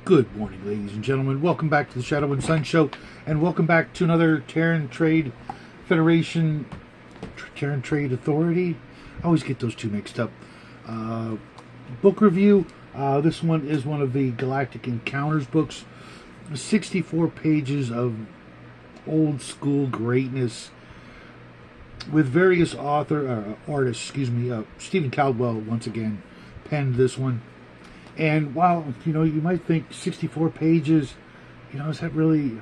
Good morning, ladies and gentlemen. Welcome back to the Shadow and Sun Show, and welcome back to another Terran Trade Federation, Terran Trade Authority. I always get those two mixed up. Book review. This one is one of the Galactic Encounters books. 64 pages of old school greatness with various artists. Stephen Caldwell once again penned this one. And while, you might think 64 pages, is that really,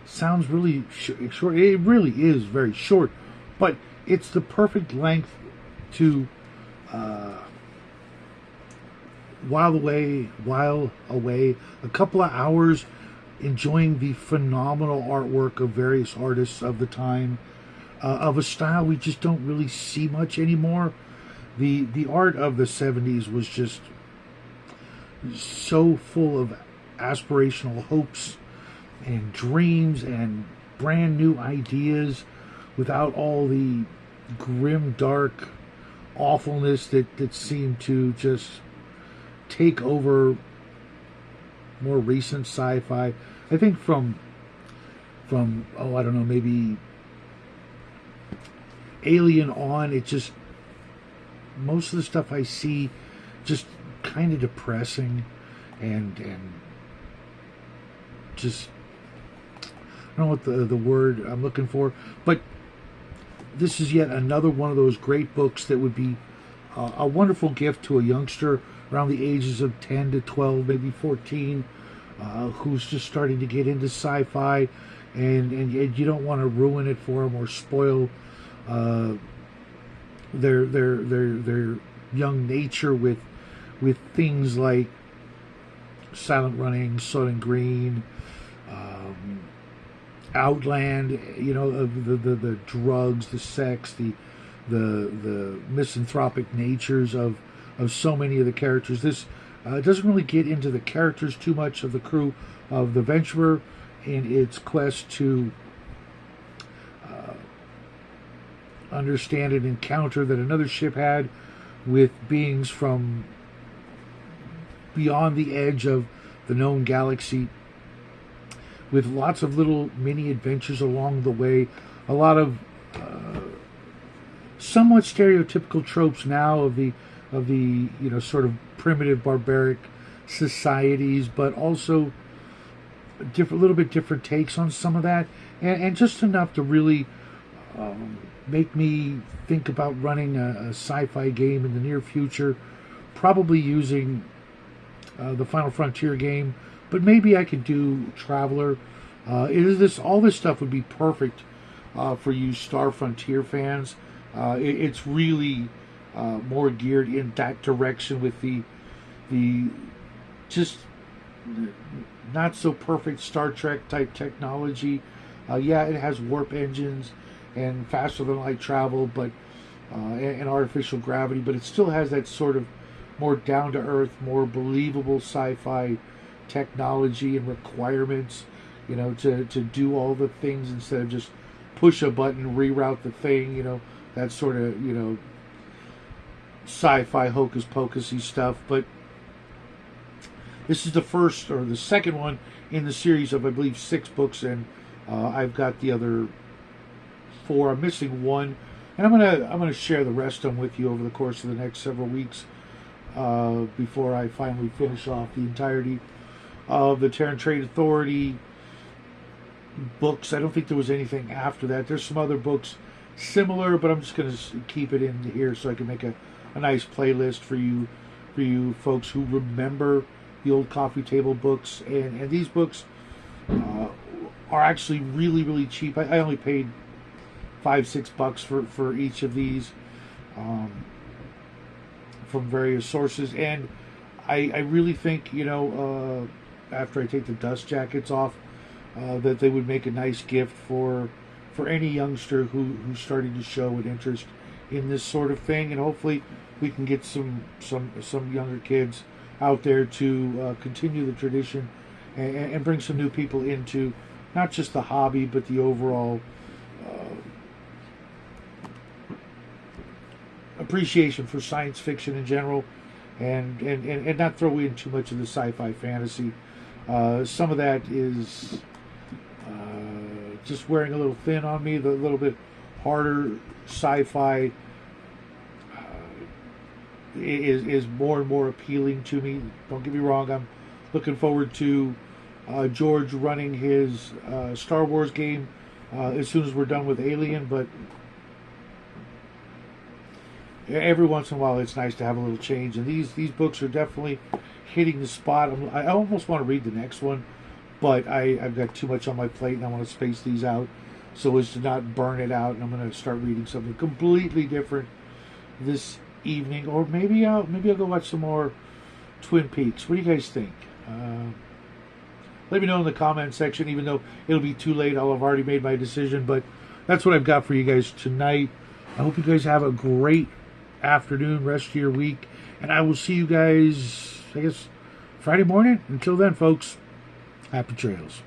sounds really short. It really is very short, but it's the perfect length to while away a couple of hours enjoying the phenomenal artwork of various artists of the time, of a style we just don't really see much anymore. The art of the 70s was just so full of aspirational hopes and dreams and brand new ideas without all the grim, dark awfulness that seemed to just take over more recent sci-fi. I think from maybe Alien on, it just, most of the stuff I see just kind of depressing and just, I don't know what the word I'm looking for, but this is yet another one of those great books that would be a wonderful gift to a youngster around the ages of 10 to 12, maybe 14, who's just starting to get into sci-fi, and you don't want to ruin it for them or spoil their young nature with things like Silent Running, Soylent Green, Outland, the drugs, the sex, the misanthropic natures of so many of the characters. This doesn't really get into the characters too much of the crew of the Venturer in its quest to understand an encounter that another ship had with beings from beyond the edge of the known galaxy, with lots of little mini adventures along the way, a lot of somewhat stereotypical tropes now of the sort of primitive barbaric societies, but also little bit different takes on some of that, and just enough to really make me think about running a sci-fi game in the near future, probably using the Final Frontier game, but maybe I could do Traveler. All this stuff would be perfect for you Star Frontier fans. It's really more geared in that direction with the just not so perfect Star Trek type technology. It has warp engines and faster than light travel, but and artificial gravity, but it still has that sort of more down-to-earth, more believable sci-fi technology and requirements, to do all the things instead of just push a button, reroute the thing, that sort of, sci-fi hocus-pocusy stuff. But this is the first or the second one in the series of, I believe, 6 books, and I've got the other 4. I'm missing one, and I'm gonna share the rest of them with you over the course of the next several weeks, before I finally finish off the entirety of the Terran Trade Authority books. I don't think there was anything after that. There's some other books similar, but I'm just going to keep it in here so I can make a nice playlist for you folks who remember the old coffee table books. And these books are actually really, really cheap. I only paid $5-6 for each of these. From various sources, and I really think after I take the dust jackets off, that they would make a nice gift for any youngster who's starting to show an interest in this sort of thing, and hopefully we can get some younger kids out there to continue the tradition and bring some new people into not just the hobby but the overall appreciation for science fiction in general. and not throw in too much of the sci-fi fantasy. Some of that is just wearing a little thin on me. The little bit harder sci-fi is more and more appealing to me. Don't get me wrong, I'm looking forward to George running his Star Wars game as soon as we're done with Alien, but every once in a while it's nice to have a little change, and these books are definitely hitting the spot. I almost want to read the next one, but I've got too much on my plate and I want to space these out so as to not burn it out, and I'm going to start reading something completely different this evening, or maybe I'll go watch some more Twin Peaks. What do you guys think? Let me know in the comment section, even though it'll be too late. I'll have already made my decision, but that's what I've got for you guys tonight. I hope you guys have a great afternoon, rest of your week, and I will see you guys, I guess, Friday morning. Until then, folks, happy trails.